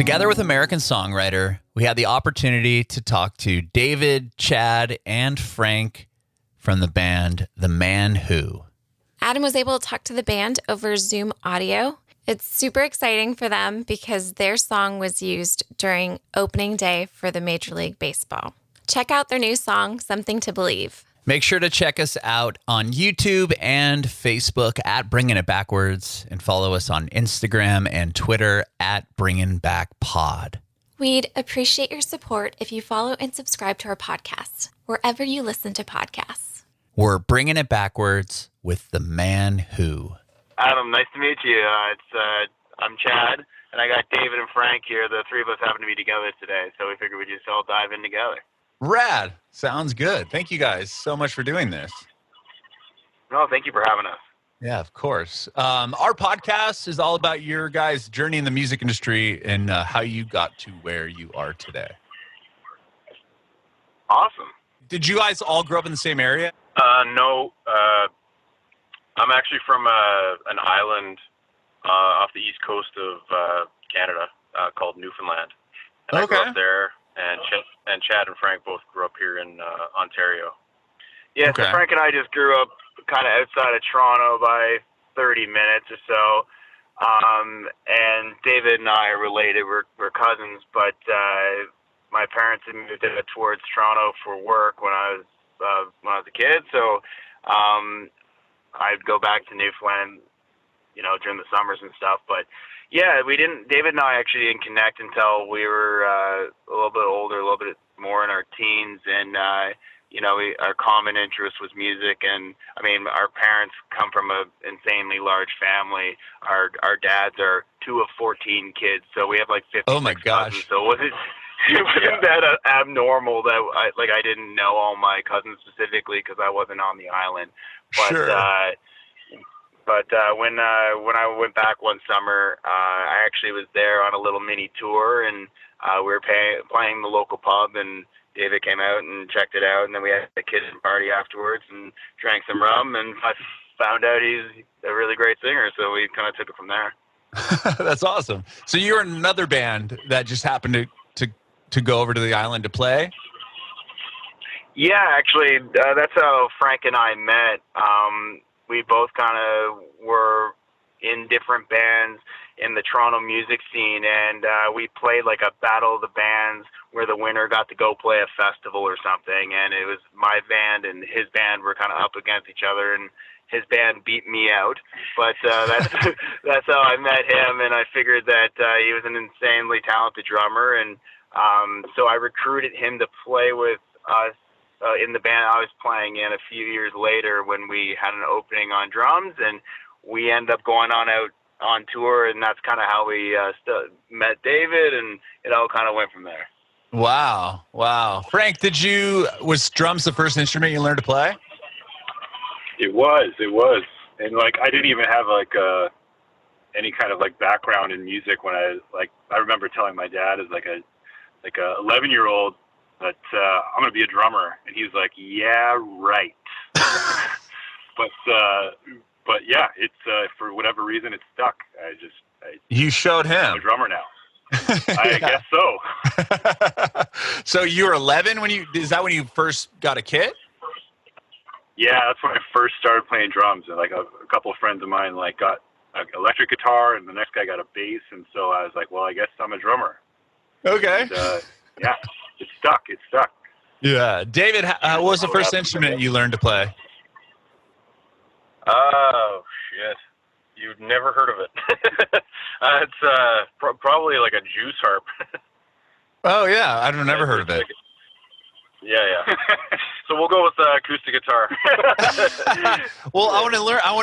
Together with American songwriter, we had the opportunity to talk to David, Chad, and Frank from the band The Man Who. Adam was able to talk to the band over Zoom audio. It's super exciting for them because their song was used during opening day for the Major League Baseball. Check out their new song, Something to Believe. Make sure to check us out on YouTube and Facebook at Bringing It Backwards, and follow us on Instagram and Twitter at Bringing Back Pod. We'd appreciate your support if you follow and subscribe to our podcast, wherever you listen to podcasts. We're Bringing It Backwards with The Man Who. Adam, nice to meet you. I'm Chad, and I got David and Frank here. The three of us happen to be together today, so we figured we'd just all dive in together. Rad. Sounds good. Thank you guys so much for doing this. No, thank you for having us. Yeah, of course. Our podcast is all about your guys' journey in the music industry and how you got to where you are today. Awesome. Did you guys all grow up in the same area? No, I'm actually from an island off the east coast of Canada called Newfoundland. And I grew up there, and Chad and Frank both grew up here in Ontario. Yeah, okay. So Frank and I just grew up kind of outside of Toronto by 30 minutes or so. And David and I are related. We're cousins, but my parents had moved towards Toronto for work when I was a kid. So I'd go back to Newfoundland, during the summers and stuff. But yeah, David and I actually didn't connect until we were a little bit older, a little bit more in our teens. And, our common interest was music. And I mean, our parents come from an insanely large family. Our dads are 2 of 14 kids. So we have like 50. Oh my gosh. Cousins. So it wasn't that abnormal that I didn't know all my cousins specifically because I wasn't on the island. But, sure. But when I went back one summer, I actually was there on a little mini tour, and we were playing the local pub, and David came out and checked it out, and then we had a kids party afterwards and drank some rum, and I found out he's a really great singer, so we kind of took it from there. That's awesome. So you're in another band that just happened to go over to the island to play? Yeah, actually, that's how Frank and I met. We both kind of were in different bands in the Toronto music scene, and we played like a battle of the bands where the winner got to go play a festival or something, and it was my band and his band were kind of up against each other, and his band beat me out. But that's how I met him, and I figured that he was an insanely talented drummer, and so I recruited him to play with us in the band I was playing in a few years later when we had an opening on drums, and we ended up going out on tour, and that's kind of how we met David, and it all kind of went from there. Wow. Frank, was drums the first instrument you learned to play? It was. And I didn't even have any kind of background in music when I remember telling my dad as a 11-year-old that I'm going to be a drummer. And he was like, yeah, right. But yeah, it's for whatever reason, it stuck. You showed him. I'm a drummer now. I guess so. So you were 11 is that when you first got a kit? Yeah, that's when I first started playing drums. And a couple of friends of mine got an electric guitar, and the next guy got a bass. And so I was like, well, I guess I'm a drummer. Okay. And, yeah, it stuck. Yeah. David, what was the first instrument you learned to play? Oh, shit. You've never heard of it. It's probably like a juice harp. Oh, yeah. I've never heard of it. Yeah. So we'll go with acoustic guitar. Well, I want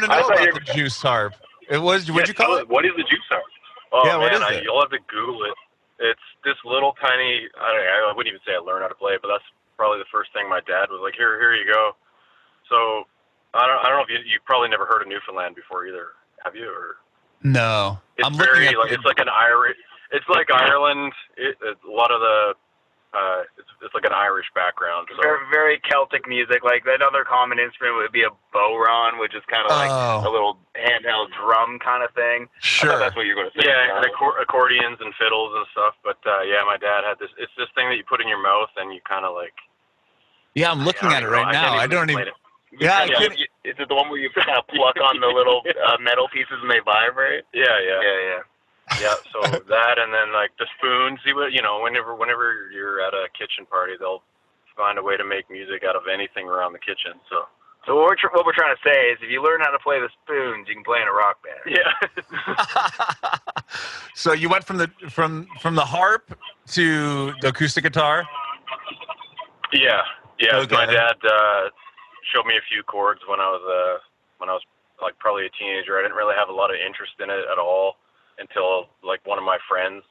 to know about the juice harp. What'd you call it? What is the juice harp? Oh, yeah, man, what is it? You'll have to Google it. It's this little tiny, I wouldn't even say I learned how to play it, but that's probably the first thing my dad was like, here you go. So I don't know if you probably never heard of Newfoundland before either. Have you? Or no. It's it's like an Irish. It's like Ireland. A lot of the it's like an Irish background. So. Very, very Celtic music. Like another common instrument would be a bodhrán, which is kind of like a little handheld drum kind of thing. Sure. I thought that's what you were going to say. Yeah, and accordions and fiddles and stuff. But yeah, my dad had this. It's this thing that you put in your mouth and you kind of like. Yeah, I'm looking at it right now. I don't even. Yeah, is it the one where you kind of pluck on the little metal pieces and they vibrate? Yeah. Yeah, so that, and then like the spoons. Whenever you're at a kitchen party, they'll find a way to make music out of anything around the kitchen. So what we're trying to say is, if you learn how to play the spoons, you can play in a rock band. Yeah. So you went from the harp to the acoustic guitar. Yeah. Okay. My dad showed me a few chords when I was like probably a teenager. I didn't really have a lot of interest in it at all until like one of my friends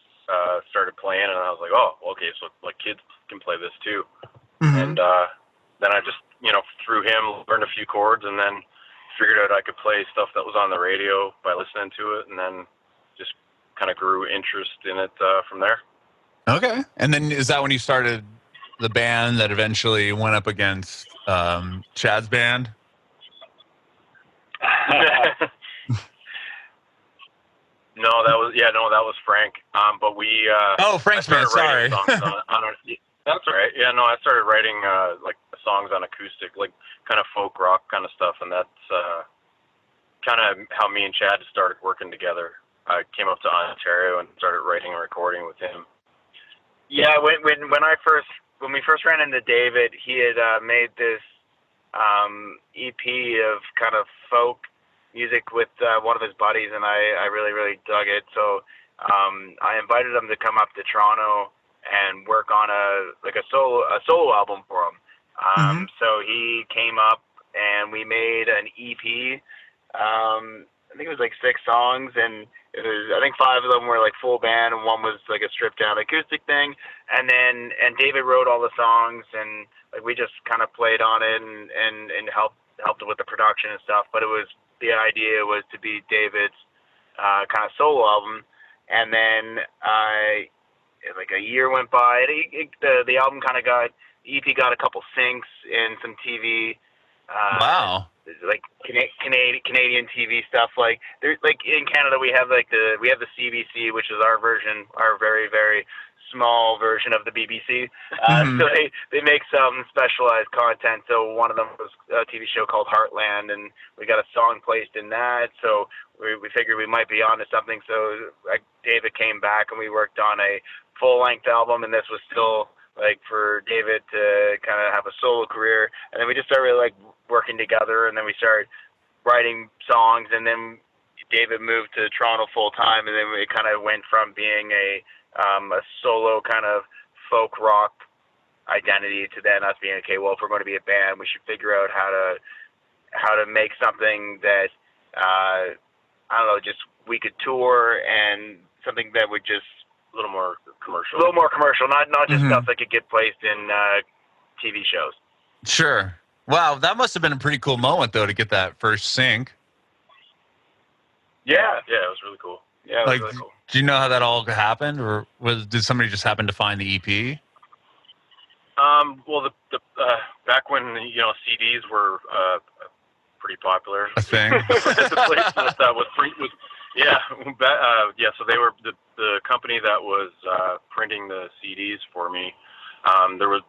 started playing, and I was like, oh, okay, so like kids can play this too. And then I just through him learned a few chords, and then figured out I could play stuff that was on the radio by listening to it, and then just kind of grew interest in it from there. Okay. And then is that when you started the band that eventually went up against Chad's band? No, that was Frank. But we. Frank's band. Sorry. That's all right. Yeah, no, I started writing like songs on acoustic, like kind of folk rock kind of stuff, and that's kind of how me and Chad started working together. I came up to Ontario and started writing and recording with him. Yeah, when we first ran into David, he had made this EP of kind of folk music with one of his buddies, and I really, really dug it. So I invited him to come up to Toronto and work on a solo album for him. So he came up and we made an EP. I think it was like 6 songs, and I think 5 of them were like full band, and one was like a stripped down acoustic thing. And David wrote all the songs, and like we just kind of played on it and helped with the production and stuff. But the idea was to be David's kind of solo album. And then like a year went by, the album kind of EP got a couple syncs and some TV. Wow. Like Canadian TV stuff. Like there's like in Canada we have the CBC, which is our version, our very, very small version of the BBC. So they make some specialized content. So one of them was a TV show called Heartland, and we got a song placed in that. So we figured we might be onto something. So David came back and we worked on a full-length album, and this was still like for David to kind of have a solo career. And then we just started really like working together, and then we started writing songs, and then David moved to Toronto full time, and then it kind of went from being a solo kind of folk rock identity to then us being, okay, well, if we're going to be a band, we should figure out how to make something that I don't know, just we could tour, and something that would just a little more commercial, not just stuff that could get placed in TV shows. Sure. Wow, that must have been a pretty cool moment, though, to get that first sync. Yeah, it was really cool. Yeah, it was really cool. Do you know how that all happened, or did somebody just happen to find the EP? Well, the back when CDs were pretty popular, a thing. The place that was free was so they were the company that was printing the CDs for me. There was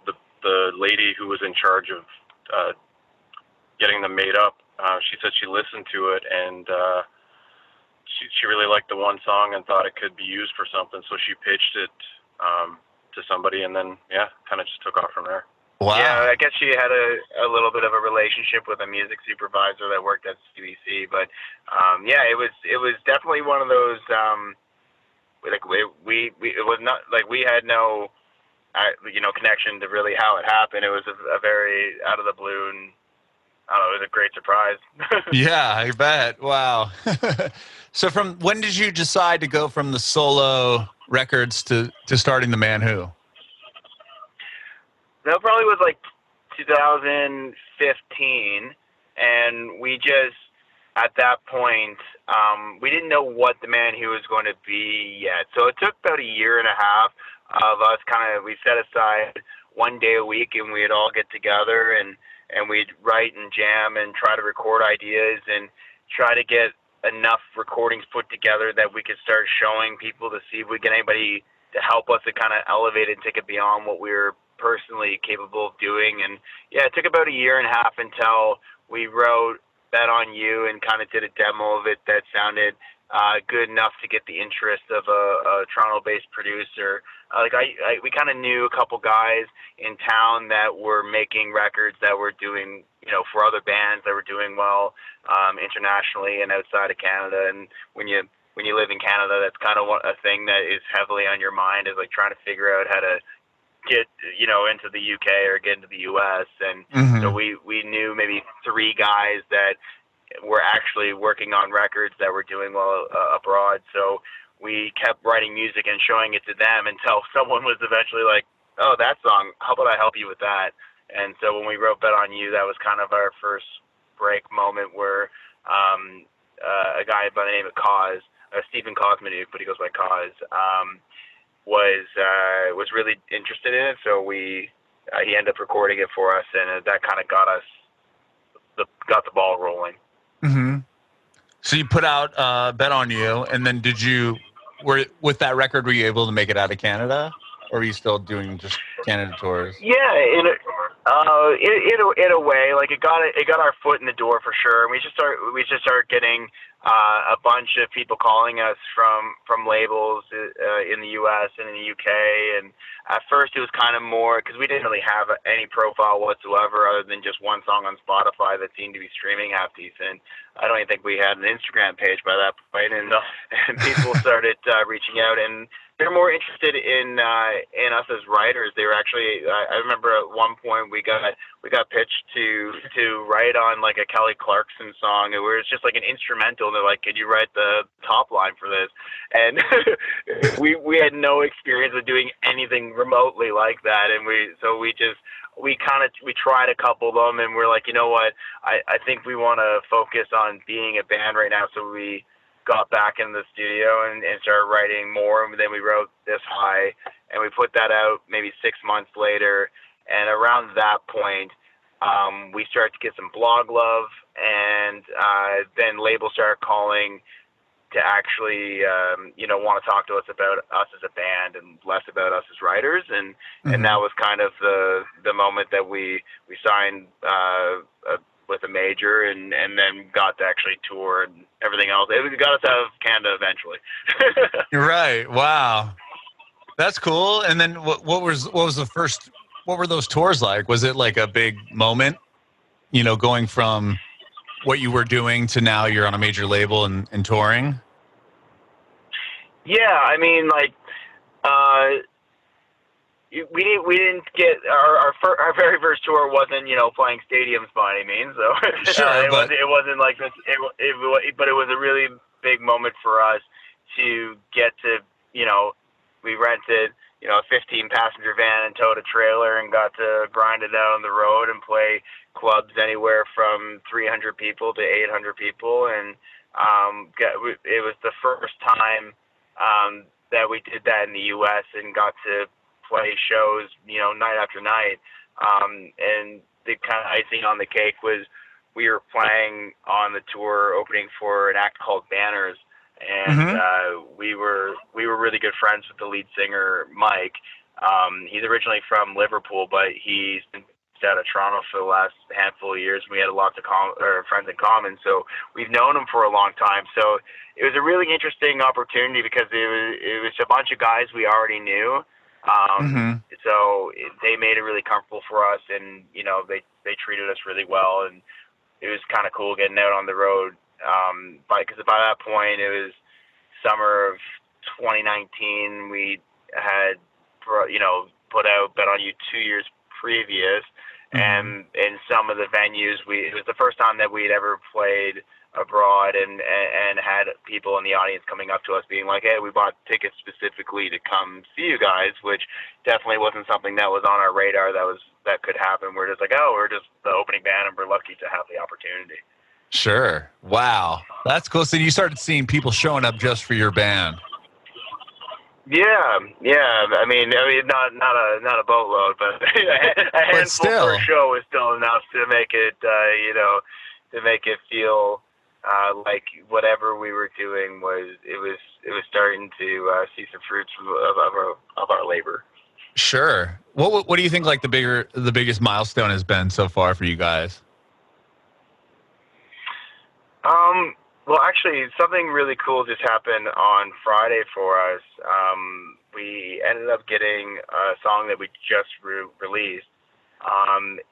the lady who was in charge of getting them made up. She said she listened to it, and she really liked the one song and thought it could be used for something, so she pitched it to somebody, and then kind of just took off from there. Wow. Yeah, I guess she had a little bit of a relationship with a music supervisor that worked at CBC, but it was definitely one of those it was not like we had no connection to really how it happened. It was a very out of the blue, and I don't know, it was a great surprise. Yeah, I bet. Wow. So from when did you decide to go from the solo records to starting the Man Who? That probably was like 2015, and we just, at that point, we didn't know what the Man Who was going to be yet. So it took about a year and a half of us we set aside one day a week, and we'd all get together and we'd write and jam and try to record ideas and try to get enough recordings put together that we could start showing people to see if we get anybody to help us to kind of elevate it and take it beyond what we were personally capable of doing. And yeah, it took about a year and a half until we wrote Bet on You and kind of did a demo of it that sounded good enough to get the interest of a Toronto-based producer. We kind of knew a couple guys in town that were making records that were doing, for other bands that were doing well internationally and outside of Canada. And when you live in Canada, that's kind of a thing that is heavily on your mind, is like trying to figure out how to get into the UK or get into the US. And so we knew maybe 3 guys that were actually working on records that were doing well abroad. So we kept writing music and showing it to them until someone was eventually like, oh, that song, how about I help you with that? And so when we wrote Bet on You, that was kind of our first break moment, where a guy by the name of Cause, Stephen Cosmanuk, but he goes by Cause, was really interested in it. So he ended up recording it for us, and that kind of got the ball rolling. Mm-hmm. So you put out Bet on You, and then with that record, were you able to make it out of Canada, or are you still doing just Canada tours? Yeah, in a way, like it got our foot in the door for sure. And we just started getting a bunch of people calling us from labels in the U.S. and in the U.K. And at first it was kind of more because we didn't really have any profile whatsoever, other than just one song on Spotify that seemed to be streaming half decent. I don't even think we had an Instagram page by that point, and people started reaching out, and they're more interested in us as writers. They were actually, I remember at one point we got pitched to write on like a Kelly Clarkson song, and where it's just like an instrumental. And they're like, "Could you write the top line for this?" And we had no experience of doing anything remotely like that, and we tried a couple of them, and we're like, you know what? I think we want to focus on being a band right now, so we got back in the studio and started writing more. And then we wrote This High, and we put that out maybe 6 months later. And around that point, we started to get some blog love, and then labels started calling to actually, want to talk to us about us as a band and less about us as writers. And that was kind of the moment that we signed with a major, and then got to actually tour and everything else. It got us out of Canada eventually. You're right. Wow. That's cool. And then what were those tours like? Was it like a big moment, going from what you were doing to now you're on a major label and touring? Yeah. I mean, like, we didn't get our very first tour wasn't playing stadiums by any means, so sure, it wasn't like this. But it was a really big moment for us to get to we rented a 15-passenger van and towed a trailer and got to grind it out on the road and play clubs anywhere from 300 people to 800 people, and it was the first time that we did that in the U.S. and got to play shows, night after night. And the kind of icing on the cake was we were playing on the tour opening for an act called Banners. And we were really good friends with the lead singer, Mike. He's originally from Liverpool, but he's been out of Toronto for the last handful of years. We had lots of friends in common, so we've known him for a long time. So it was a really interesting opportunity because it was a bunch of guys we already knew. So they made it really comfortable for us, and they treated us really well, and it was kind of cool getting out on the road. Because by that point it was summer of 2019. We had put out Bet on You 2 years previous, and in some of the venues it was the first time that we'd ever played abroad and had people in the audience coming up to us being like, hey, we bought tickets specifically to come see you guys, which definitely wasn't something that was on our radar that could happen. We're just like, oh, we're just the opening band and we're lucky to have the opportunity. Sure. Wow. That's cool. So you started seeing people showing up just for your band. Yeah. I mean, not a boatload, but a handful per show is still enough to make it, to make it feel like whatever we were doing was starting to see some fruits of our labor. Sure. What do you think like the biggest milestone has been so far for you guys? Well, actually, something really cool just happened on Friday for us. We ended up getting a song that we just released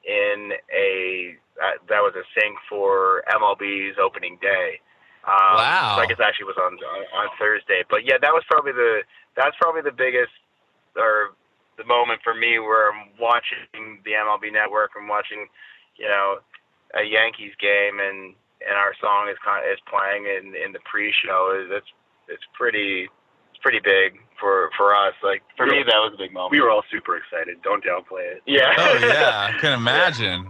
in that was a sync for MLB's opening day. Wow! So I guess actually it was on Thursday, but yeah, that's probably the biggest or the moment for me where I'm watching the MLB Network and watching, a Yankees game and our song is playing in the pre-show. It's pretty big for us. Like for me, that was a big moment. We were all super excited. Don't downplay it. Yeah. Oh yeah, I can imagine.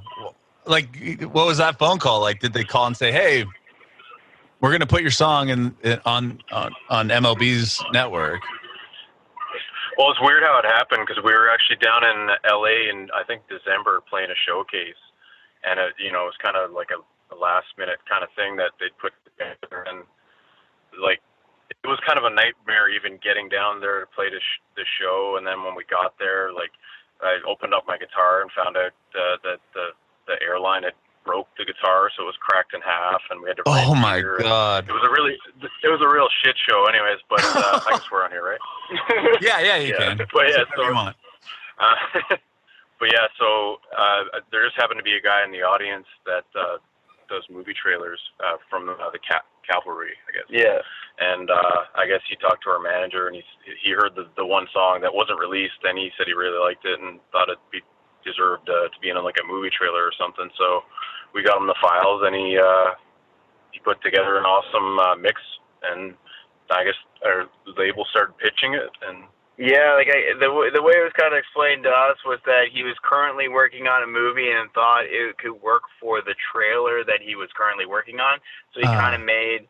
Like, what was that phone call like? Did they call and say, "Hey, we're going to put your song on MLB's network"? Well, it's weird how it happened because we were actually down in LA in I think December playing a showcase, and it was kind of like a last minute kind of thing that they put together, and like it was kind of a nightmare even getting down there to play the show. And then when we got there, like I opened up my guitar and found out that the airline had broke the guitar, so it was cracked in half, and we had to. Oh my God! It was a real shit show, anyways. But I can swear on here, right? Yeah, you can. But yeah, so you want. But yeah, so there just happened to be a guy in the audience that does movie trailers from the Calvary, I guess. Yeah. And I guess he talked to our manager, and he heard the one song that wasn't released, and he said he really liked it and thought it deserved to be in like a movie trailer or something. So we got him the files, and he put together an awesome mix, and I guess our label started pitching it. And yeah, like the way it was kind of explained to us was that he was currently working on a movie and thought it could work for the trailer that he was currently working on. So he kind of made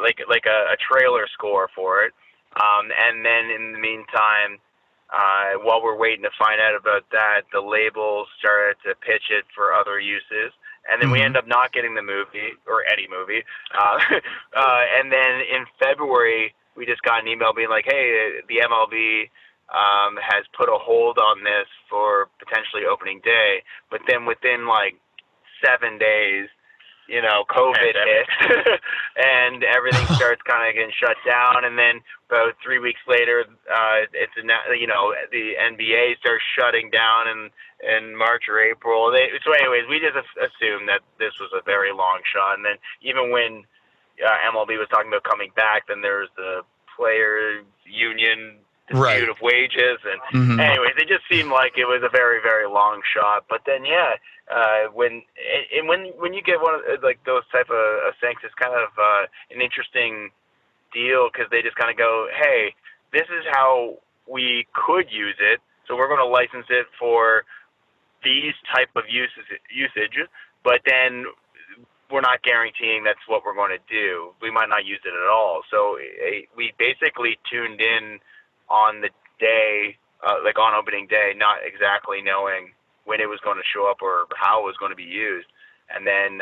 like a trailer score for it. And then in the meantime, while we're waiting to find out about that, the label started to pitch it for other uses. And then we end up not getting the movie or any movie. And then in February, we just got an email being like, hey, the MLB has put a hold on this for potentially opening day. But then within like 7 days, COVID hit and everything starts kind of getting shut down. And then about 3 weeks later, the NBA starts shutting down in March or April. So anyways, we just assumed that this was a very long shot. And then even when MLB was talking about coming back, then there's the players union dispute of wages, and anyways, it just seemed like it was a very, very long shot. But then when you get one of like those type of syncs, it's kind of an interesting deal because they just kind of go, hey, this is how we could use it, so we're going to license it for these type of usage, but then we're not guaranteeing that's what we're going to do. We might not use it at all. So we basically tuned in on the day, like on opening day, not exactly knowing when it was going to show up or how it was going to be used. And then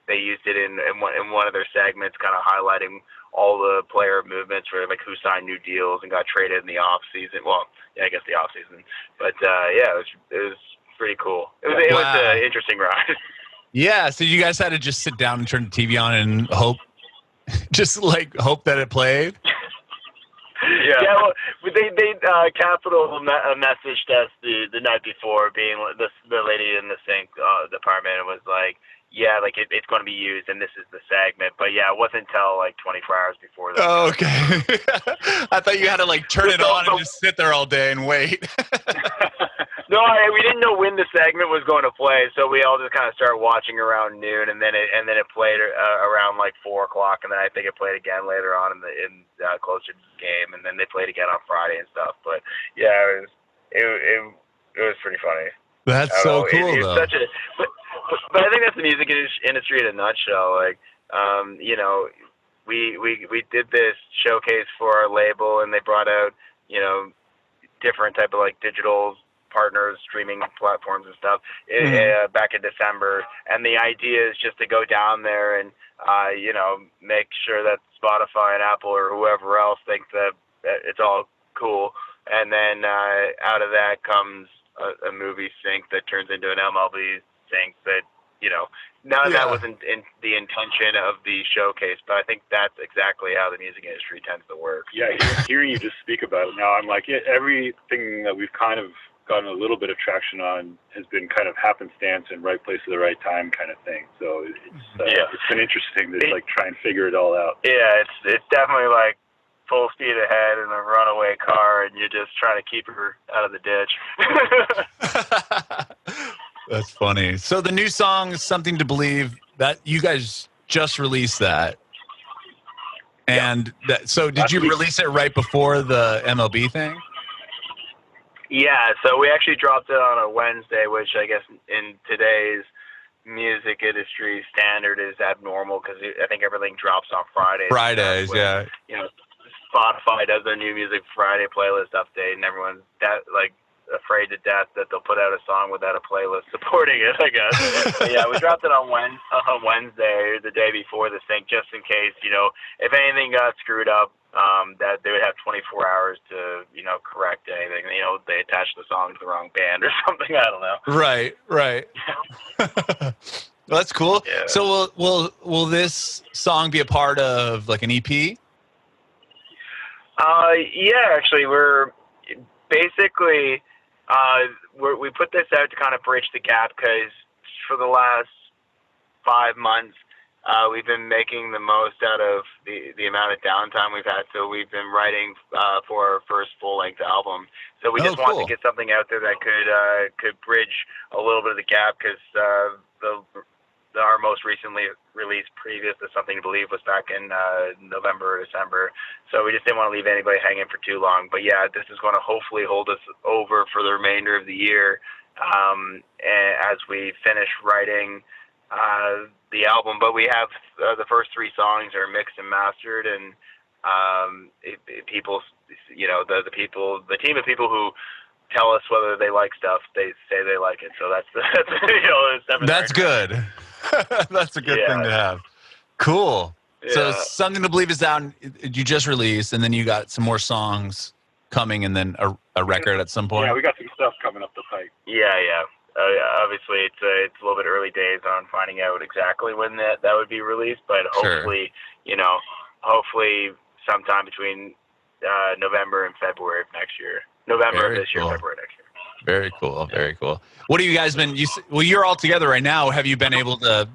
they used it in one of their segments, kind of highlighting all the player movements for like who signed new deals and got traded in the off season. Well, yeah, I guess the off season. But it was pretty cool. It was an interesting ride. Yeah, so you guys had to just sit down and turn the TV on and hope that it played? Yeah, well, they Capital messaged us the night before, being the lady in the sync department, and was like, yeah, like it's going to be used, and this is the segment. But yeah, it wasn't until like 24 hours before that. Oh, okay. I thought you had to like turn it on and just sit there all day and wait. No, we didn't know when the segment was going to play, so we all just kind of started watching around noon, and then it played around like 4 o'clock, and then I think it played again later on in closer to the game, and then they played again on Friday and stuff. But yeah, it was pretty funny. That's so cool, though. But I think that's the music industry in a nutshell. Like, we did this showcase for our label, and they brought out, you know, different type of like digital partners, streaming platforms and stuff back in December. And the idea is just to go down there and, you know, make sure that Spotify and Apple or whoever else thinks that it's all cool. And then out of that comes a movie sync that turns into an MLB sync that, you know, none of that was in the intention of the showcase, but I think that's exactly how the music industry tends to work. Yeah, hearing you just speak about it now, I'm like, everything that we've kind of gotten a little bit of traction on has been kind of happenstance and right place at the right time kind of thing. So it's been interesting to like try and figure it all out. Yeah, it's definitely like full speed ahead in a runaway car, and you're just trying to keep her out of the ditch. That's funny. So the new song, Something to Believe, that you guys just released that. And so did you release it right before the MLB thing? Yeah, so we actually dropped it on a Wednesday, which I guess in today's music industry standard is abnormal because I think everything drops on Fridays. Fridays, yeah. You know, Spotify does their new music Friday playlist update, and everyone's afraid to death that they'll put out a song without a playlist supporting it, I guess. But yeah, we dropped it on Wednesday, the day before the sync, just in case, you know, if anything got screwed up, that they would have 24 hours to, you know, correct anything. You know, they attached the song to the wrong band or something. I don't know. Right. Well, that's cool. Yeah. So will this song be a part of like an EP? Yeah, actually, we're basically we put this out to kind of bridge the gap because for the last 5 months we've been making the most out of the amount of downtime we've had. So we've been writing for our first full-length album. So we just wanted to get something out there that could bridge a little bit of the gap because our most recently released previous to Something to Believe was back in November or December. So we just didn't want to leave anybody hanging for too long. But yeah, this is going to hopefully hold us over for the remainder of the year as we finish writing the album. But we have the first 3 songs are mixed and mastered, and people, you know, the team of people who tell us whether they like stuff, they say they like it. So that's you know, that's good. That's a good thing to have. Cool. Yeah. So Something to Believe is out. You just released, and then you got some more songs coming, and then a record at some point. Yeah, we got some stuff coming up the pipe. Yeah. Obviously, it's a little bit early days on finding out exactly when that would be released, but hopefully, you know, sometime between November and February of next year. November of this year, February next year. Very cool. What have you guys been? You're all together right now. Have you been able to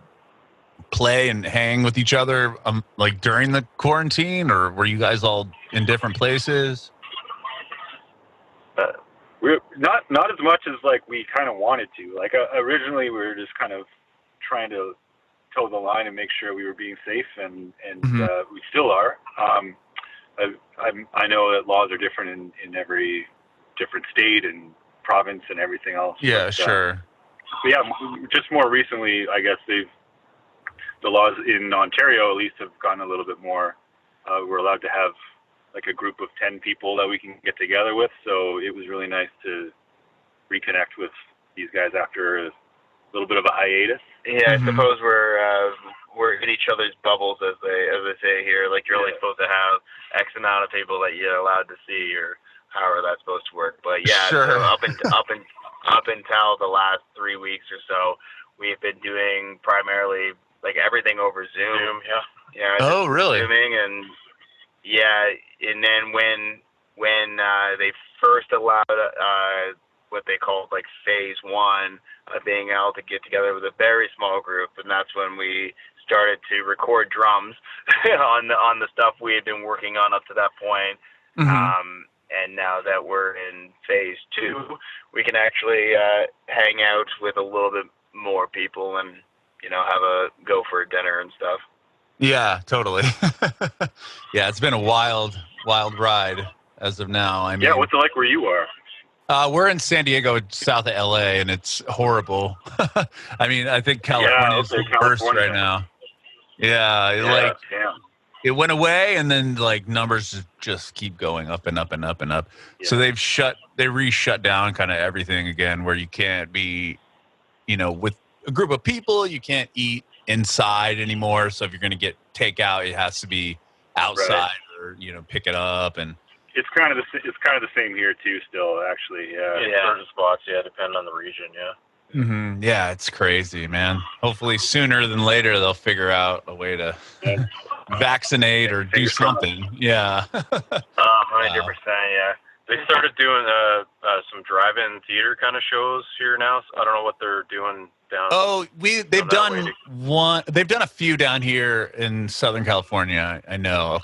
play and hang with each other like during the quarantine, or were you guys all in different places? We're not as much as like we kind of wanted to. Like originally, we were just kind of trying to toe the line and make sure we were being safe, and we still are. I know that laws are different in every different state and province and everything else. Yeah, but, sure. But yeah, just more recently, I guess the laws in Ontario at least have gotten a little bit more. We're allowed to have like a group of 10 people that we can get together with. So it was really nice to reconnect with these guys after a little bit of a hiatus. Yeah, I suppose we're in each other's bubbles, as they say here. Like you're only supposed to have X amount of people that you're allowed to see, or however that's supposed to work. But yeah, sure. So up until the last 3 weeks or so, we've been doing primarily like everything over Zoom. Yeah. Oh, really? Zooming and then when they first allowed what they called like phase 1, being able to get together with a very small group, and that's when we started to record drums on the stuff we had been working on up to that point. And now that we're in phase 2, we can actually hang out with a little bit more people and, you know, have a go for a dinner and stuff. Yeah, totally. Yeah, it's been a wild ride as of now. I mean, what's it like where you are? We're in San Diego, south of LA, and it's horrible. I mean, I think California is the worst right now. Yeah. it went away, and then like numbers just keep going up and up and up and up. Yeah. So they re-shut down kind of everything again, where you can't be, with a group of people, you can't eat inside anymore. So if you're going to get takeout, it has to be outside or pick it up. And it's kind of the same here too. Still, actually, Certain spots, depend on the region, Yeah, it's crazy, man. Hopefully sooner than later they'll figure out a way to vaccinate or do something. Yeah. 100%. Yeah. They started doing some drive-in theater kind of shows here now. So I don't know what they're doing down. Oh, they've done one. They've done a few down here in Southern California. I know a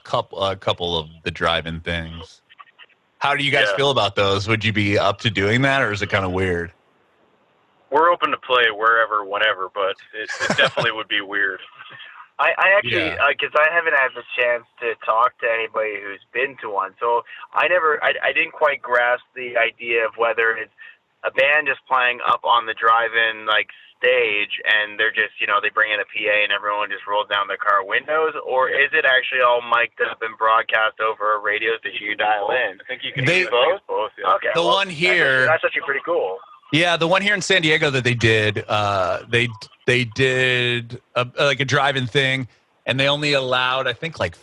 couple of the drive-in things. How do you guys feel about those? Would you be up to doing that, or is it kind of weird? We're open to play wherever, whenever, but it definitely would be weird. I actually, because I haven't had the chance to talk to anybody who's been to one, so I didn't quite grasp the idea of whether it's a band just playing up on the drive-in like stage, and they're just, they bring in a PA and everyone just rolls down their car windows, or is it actually all mic'd up and broadcast over a radio station you dial in? I think you can do both. Yeah. Okay. The one here, that's actually pretty cool. Yeah, the one here in San Diego that they did, they did like a drive-in thing, and they only allowed, I think, like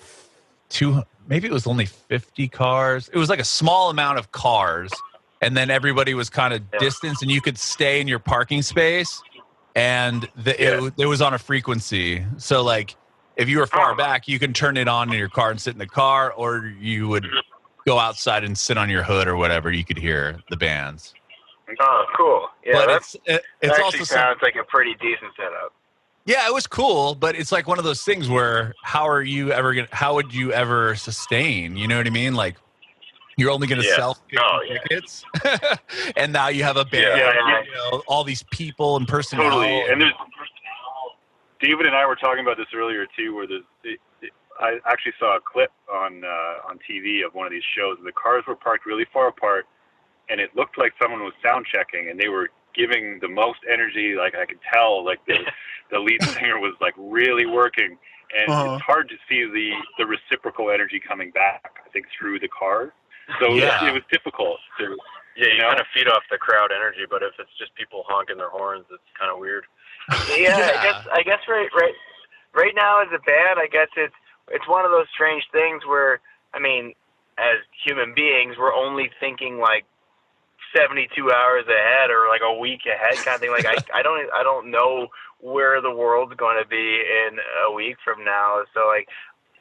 maybe it was only 50 cars. It was like a small amount of cars, and then everybody was kind of distanced, and you could stay in your parking space, and it was on a frequency. So, like, if you were far back, you can turn it on in your car and sit in the car, or you would go outside and sit on your hood or whatever. You could hear the bands. Oh, cool. Yeah, but that also sounds like a pretty decent setup. Yeah, it was cool, but it's like one of those things where how would you ever sustain? You know what I mean? Like, you're only going to sell 50 tickets, and now you have a band, all these people and personnel. Totally. And David and I were talking about this earlier too, where I actually saw a clip on TV of one of these shows, and the cars were parked really far apart, and it looked like someone was sound checking, and they were giving the most energy. Like, I could tell, like the lead singer was like really working, and it's hard to see the reciprocal energy coming back, I think, through the car. So it was difficult to. Yeah, you kind of feed off the crowd energy, but if it's just people honking their horns, it's kind of weird. Yeah, I guess right now as a band, I guess it's one of those strange things where, I mean, as human beings, we're only thinking like 72 hours ahead or like a week ahead kind of thing. Like I don't know where the world's going to be in a week from now. So like,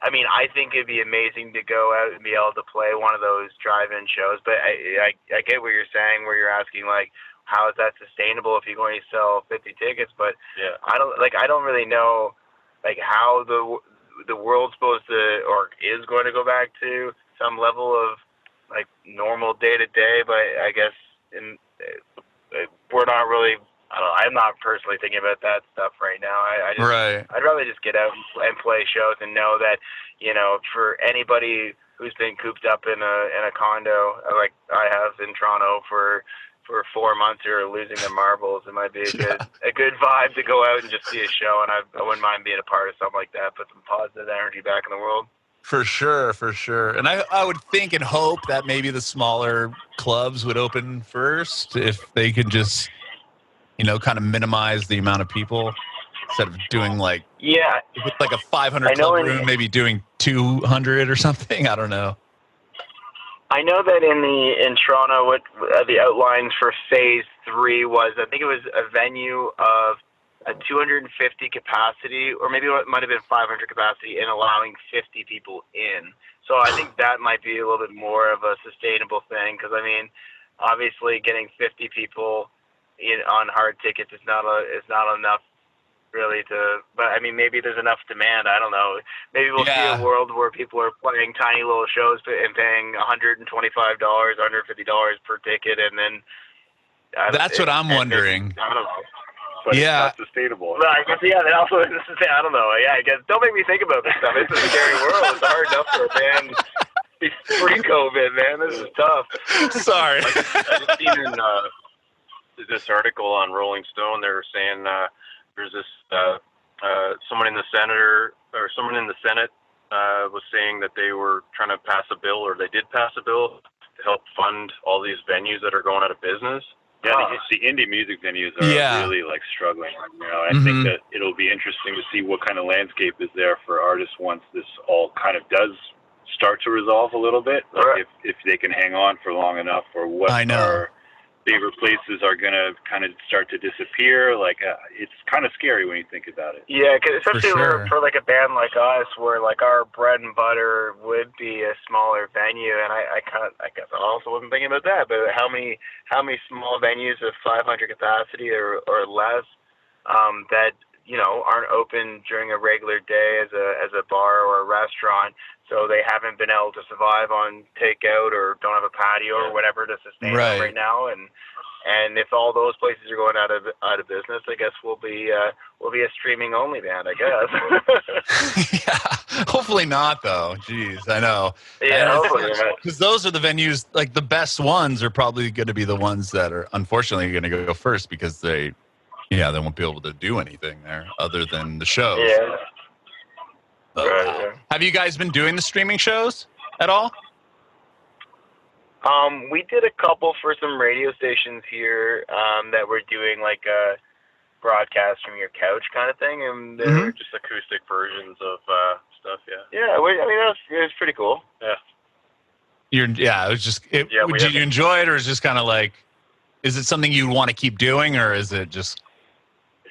I mean, I think it'd be amazing to go out and be able to play one of those drive-in shows. But I get what you're saying, where you're asking like, how is that sustainable if you're going to sell 50 tickets? But I don't really know like how the world's supposed to or is going to go back to some level of like normal day to day. But I guess we're not really. I don't know, I'm not personally thinking about that stuff right now. I'd rather just get out and play shows and know that, you know, for anybody who's been cooped up in a condo like I have in Toronto for 4 months or losing their marbles, it might be a good vibe to go out and just see a show, and I wouldn't mind being a part of something like that, put some positive energy back in the world. For sure. And I would think and hope that maybe the smaller clubs would open first if they could just, you know, kind of minimize the amount of people instead of doing like a 500 club room, maybe doing 200 or something. I don't know. I know that in Toronto, what the outlines for Phase 3 was, I think it was a venue of a 250 capacity, or maybe it might have been 500 capacity, and allowing 50 people in. So I think that might be a little bit more of a sustainable thing, because I mean, obviously getting 50 people on hard tickets is not enough really but I mean, maybe there's enough demand. I don't know. Maybe we'll see a world where people are playing tiny little shows and paying $125, $150 per ticket, and then that's what I'm wondering. I don't know. But it's not sustainable. Well, I guess, that also is the same. I don't know. Yeah, I guess don't make me think about this stuff. It's a scary world. It's hard enough for a band pre-COVID, man. This is tough. Sorry. I just seen in this article on Rolling Stone, they were saying there's this someone in the Senate was saying that they were trying to pass a bill, or they did pass a bill to help fund all these venues that are going out of business. Yeah, the indie music venues are really like struggling. You know, I think that it'll be interesting to see what kind of landscape is there for artists once this all kind of does start to resolve a little bit. Like if they can hang on for long enough, or what our favorite places are going to kind of start to disappear. Like it's kind of scary when you think about it. Yeah, cause especially for like a band like us, where like our bread and butter would be a smaller venue, and I guess I also wasn't thinking about that. But how many small venues of 500 capacity or less that aren't open during a regular day as a bar or a restaurant, so they haven't been able to survive on takeout or don't have a patio or whatever to sustain them right now. And if all those places are going out of business, I guess we'll be a streaming only band, I guess. Yeah, hopefully not though. Jeez, I know. Yeah, hopefully not. Because those are the venues, like the best ones are probably going to be the ones that are unfortunately going to go first, because they won't be able to do anything there other than the shows. Yeah. Have you guys been doing the streaming shows at all? We did a couple for some radio stations here that were doing like a broadcast from your couch kind of thing, and they were just acoustic versions of stuff. Yeah, I mean it was pretty cool. Yeah. It was just. Did you enjoy it, or is it just kind of like? Is it something you want to keep doing, or is it just?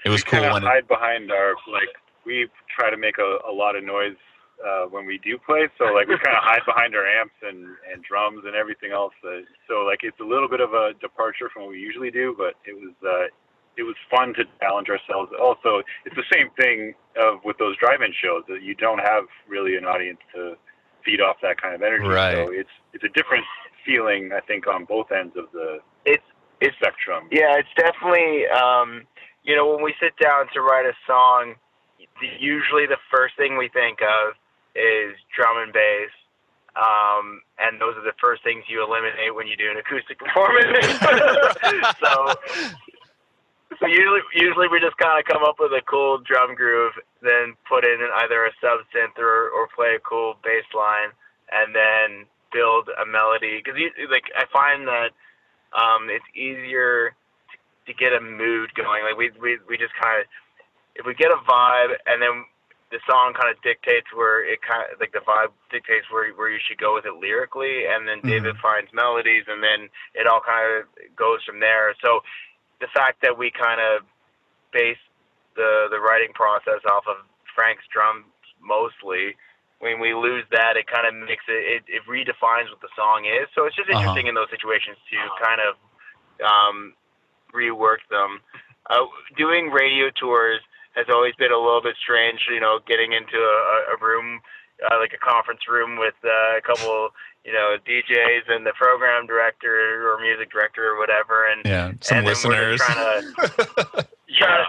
It was cool when hide behind our we try to make a lot of noise when we do play, so like we kind of hide behind our amps and drums and everything else. So like it's a little bit of a departure from what we usually do, but it was fun to challenge ourselves. Also, it's the same thing with those drive-in shows that you don't have really an audience to feed off that kind of energy. Right. So it's a different feeling, I think, on both ends of the spectrum. Yeah, it's definitely when we sit down to write a song, usually the first thing we think of is drum and bass, and those are the first things you eliminate when you do an acoustic performance. so usually we just kind of come up with a cool drum groove, then put in either a sub synth or play a cool bass line, and then build a melody. Because I find that it's easier to get a mood going. Like we just kind of, if we get a vibe, and then the song kind of dictates where it kind of like the vibe dictates where you should go with it lyrically, and then David finds melodies, and then it all kind of goes from there. So the fact that we kind of base the writing process off of Frank's drums mostly, when we lose that, it kind of makes it redefines what the song is. So it's just interesting in those situations to kind of rework them. Doing radio tours has always been a little bit strange, getting into a room, like a conference room with a couple, DJs and the program director or music director or whatever. And some listeners.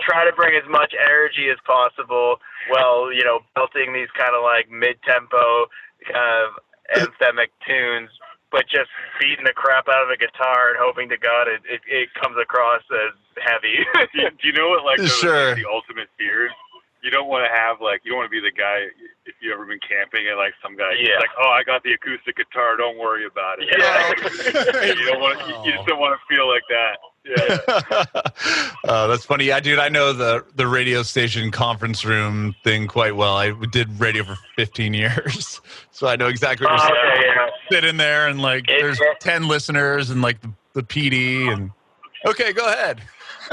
Try to bring as much energy as possible. Well, belting these kind of like mid-tempo kind of anthemic tunes, but just beating the crap out of a guitar and hoping to God it comes across as heavy. Do you know what the ultimate fear is? You don't want to have you don't want to be the guy, if you've ever been camping and some guy he's like, oh, I got the acoustic guitar, don't worry about it. You just don't want to feel like that. Oh, that's funny. Yeah, dude, I know the radio station conference room thing quite well. I did radio for 15 years, so I know exactly what you're saying. Sit in there and there's 10 listeners and the PD and okay, go ahead.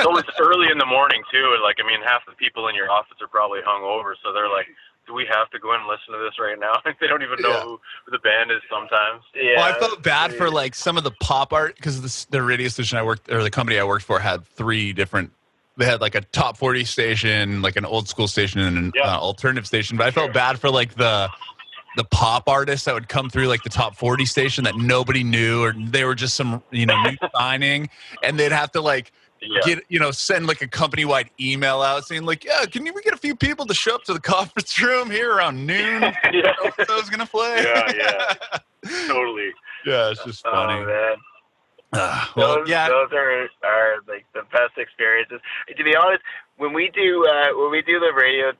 So it's early in the morning too, and half the people in your office are probably hungover, so they're like, do we have to go in and listen to this right now? They don't even know who the band is sometimes. Yeah. Well, I felt bad for some of the pop art, because the radio station the company I worked for had 3 different. They had a top 40 station, an old school station, and an alternative station. But I felt bad for the pop artists that would come through the top 40 station that nobody knew, or they were just some new signing, and they'd have to get send a company-wide email out saying we get a few people to show up to the conference room here around noon. I was gonna play. Yeah, totally. Yeah, it's just funny. Oh, man. Those are like the best experiences. To be honest, when we do the radio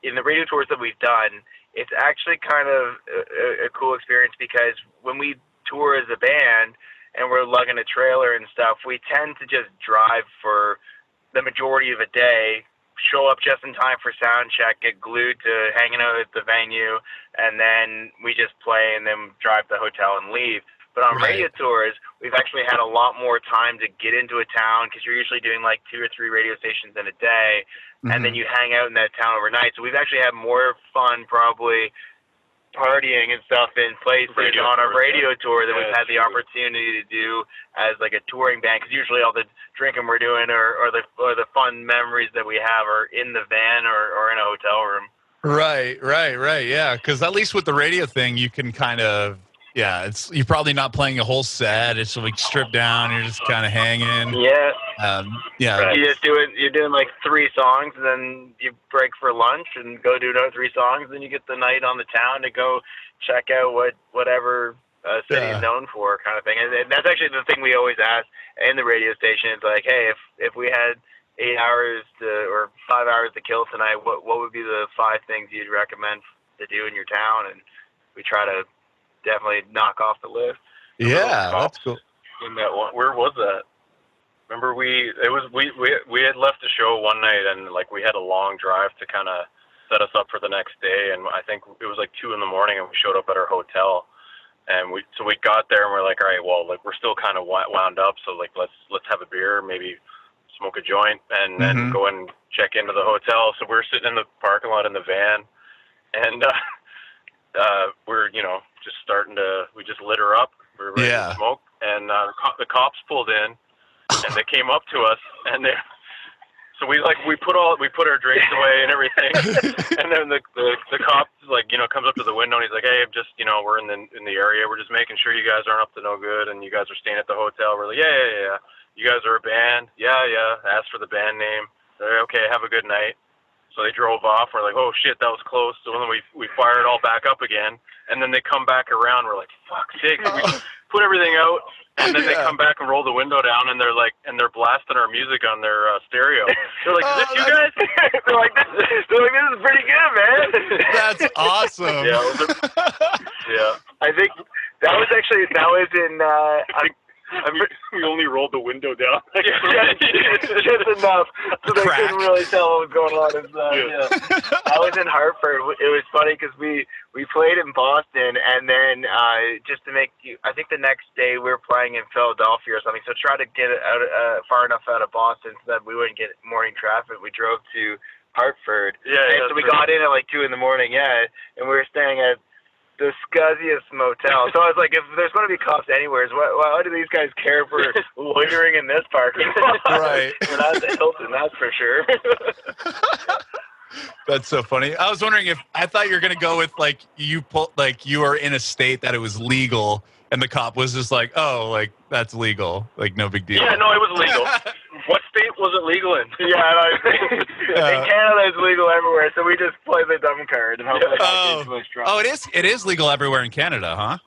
in the radio tours that we've done, it's actually kind of a cool experience because when we tour as a band and we're lugging a trailer and stuff, we tend to just drive for the majority of a day, show up just in time for sound check, get glued to hanging out at the venue, and then we just play and then drive to the hotel and leave. But on radio tours, we've actually had a lot more time to get into a town because you're usually doing like 2 or 3 radio stations in a day, and then you hang out in that town overnight. So we've actually had more fun probably partying and stuff in places on a radio tour than we've had the opportunity to do as like a touring band, because usually all the drinking we're doing or the fun memories that we have are in the van or in a hotel room. Right. Yeah, because at least with the radio thing, you can kind of, you're probably not playing a whole set. It's like stripped down. You're just kind of hanging. Yeah. Right. You're doing like 3 songs, and then you break for lunch and go do another 3 songs. Then you get the night on the town to go check out whatever city is known for, kind of thing. And that's actually the thing we always ask in the radio station. It's like, hey, if we had 8 hours or 5 hours to kill tonight, what would be the 5 things you'd recommend to do in your town? And we try to definitely knock off the list. Yeah, that's cool. In that one, where was that? Remember, we had left the show one night, and like we had a long drive to kind of set us up for the next day, and I think it was like 2 a.m, and we showed up at our hotel, and we got there, and we're like, all right, well, like we're still kind of wound up, so like let's have a beer, maybe smoke a joint, and then go and check into the hotel. So we're sitting in the parking lot in the van, and we're just we just lit her up. We were ready to smoke, and the cops pulled in, and they came up to us, and so we put our drinks away and everything, and then the cop comes up to the window, and he's like, hey, I'm just we're in the area, we're just making sure you guys aren't up to no good, and you guys are staying at the hotel. We're like, yeah. You guys are a band? Yeah. Asked for the band name. They're like, okay, have a good night. So they drove off. We're like, oh shit, that was close. So then we fired all back up again, and then they come back around. We're like, fuck sake. We put everything out, and then they come back and roll the window down, and they're blasting our music on their stereo. They're like, is this you guys? they're like, this is pretty good, man. That's awesome. Yeah. I think that was in. We only rolled the window down. Just enough so they couldn't really tell what was going on inside. I was in Hartford. It was funny because we played in Boston, and then just to make you, I think the next day we were playing in Philadelphia or something. So try to get out far enough out of Boston so that we wouldn't get morning traffic. We drove to Hartford. So we got in at like 2 a.m. And we were staying at the scuzziest motel. So I was like, if there's going to be cops anywhere, why do these guys care for loitering in this parking lot? Right. We're not at Hilton, that's for sure. That's so funny. I was wondering I thought you were going to go with you were in a state that it was legal, and the cop was just like, oh, like that's legal, like no big deal. Yeah, no, it was legal. What state was it legal in? In Canada it's legal everywhere, so we just play the dumb card and hopefully not get too much trouble. Oh, it is legal everywhere in Canada, huh?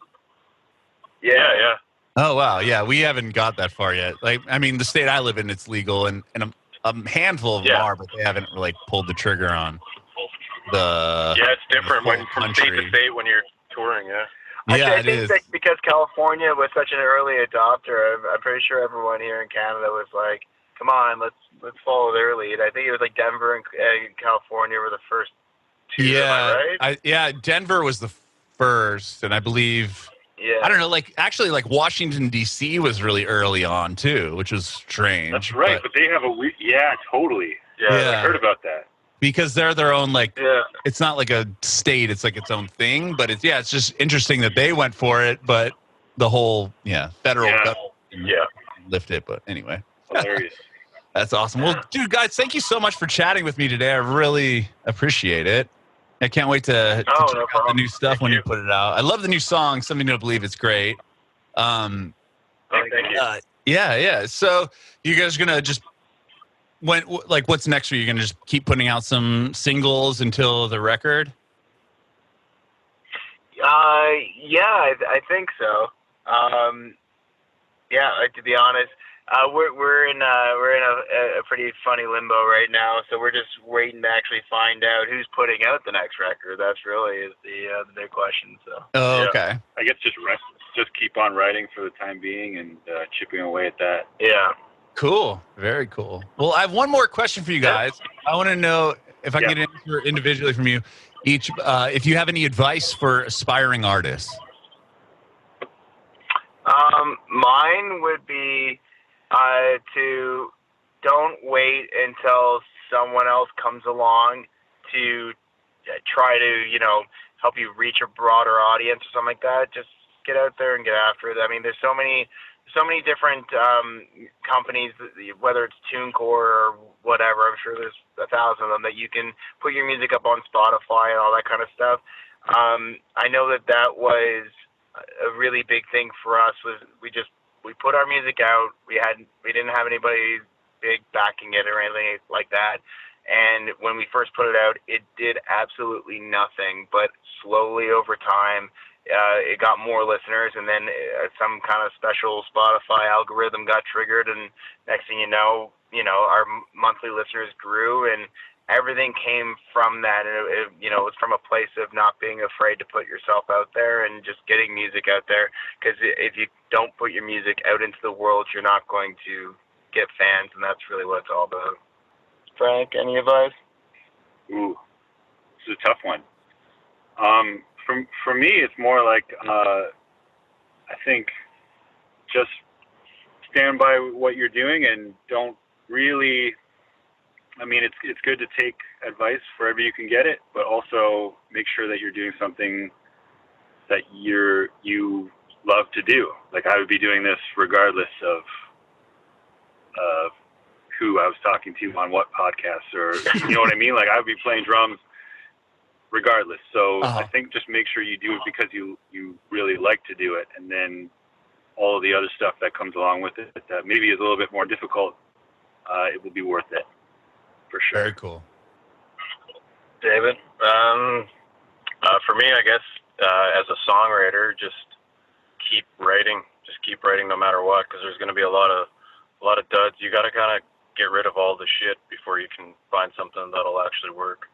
Yeah. Oh wow, yeah, we haven't got that far yet. Like, I mean, the state I live in, it's legal, and a handful of them are, but they haven't really pulled the trigger on the. Yeah, it's different from state to state when you're touring. Yeah. I think that because California was such an early adopter, I'm pretty sure everyone here in Canada was like, come on, let's follow their lead. I think it was like Denver and California were the first 2. Yeah, right? Denver was the first, and I believe. Yeah. I don't know. Actually, Washington D.C. was really early on too, which was strange. That's right, but they have totally. Yeah, I heard about that. Because they're their own, it's not like a state, it's like its own thing, but it's just interesting that they went for it, but the whole, federal lift it, but anyway. Hilarious. That's awesome. Well, dude, guys, thank you so much for chatting with me today. I really appreciate it. I can't wait to check out the new stuff when you put it out. I love the new song, Something to Believe. It's great. Thank you. Yeah. So you guys are going to just, what's next for you? You're going to just keep putting out some singles until the record? I think so. Yeah, to be honest, we're in a pretty funny limbo right now. So we're just waiting to actually find out who's putting out the next record. That's really is the big question. So. Oh, okay. I guess just keep on writing for the time being and chipping away at that. Yeah. Cool. Very cool. Well, I have one more question for you guys. I want to know if I can get an answer individually from you each, if you have any advice for aspiring artists. Mine would be to don't wait until someone else comes along to try to, help you reach a broader audience or something like that. Just get out there and get after it. I mean, there's so many different companies, whether it's TuneCore or whatever. I'm sure there's 1,000 of them that you can put your music up on Spotify and all that kind of stuff. I know that was a really big thing for us. Was we put our music out. We didn't have anybody big backing it or anything like that. And when we first put it out, it did absolutely nothing. But slowly over time, it got more listeners, and then some kind of special Spotify algorithm got triggered, and next thing you know, our monthly listeners grew, and everything came from that. And it was from a place of not being afraid to put yourself out there and just getting music out there. Because if you don't put your music out into the world, you're not going to get fans, and that's really what it's all about. Frank, any advice? Ooh, this is a tough one. For me, it's more like I think just stand by what you're doing and don't really. I mean, it's good to take advice wherever you can get it, but also make sure that you're doing something that you love to do. Like I would be doing this regardless of who I was talking to on what podcast, or you know what I mean? Like I would be playing drums regardless. So I think just make sure you do it because you really like to do it, and then all of the other stuff that comes along with it that maybe is a little bit more difficult, it will be worth it for sure. Very cool. David, for me, I guess as a songwriter, just keep writing. Just keep writing no matter what, because there's going to be a lot of duds. You got to kind of get rid of all the shit before you can find something that'll actually work.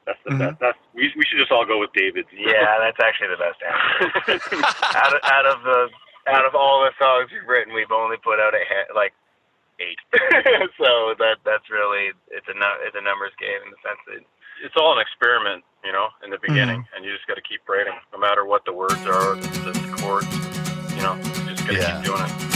That's the best. We should just all go with David's. Yeah, that's actually the best answer. out of all the songs we've written, we've only put out 8. So that's really it's a numbers game in the sense that it's all an experiment, in the beginning, and you just got to keep writing, no matter what the words are, the chords. You just got to keep doing it.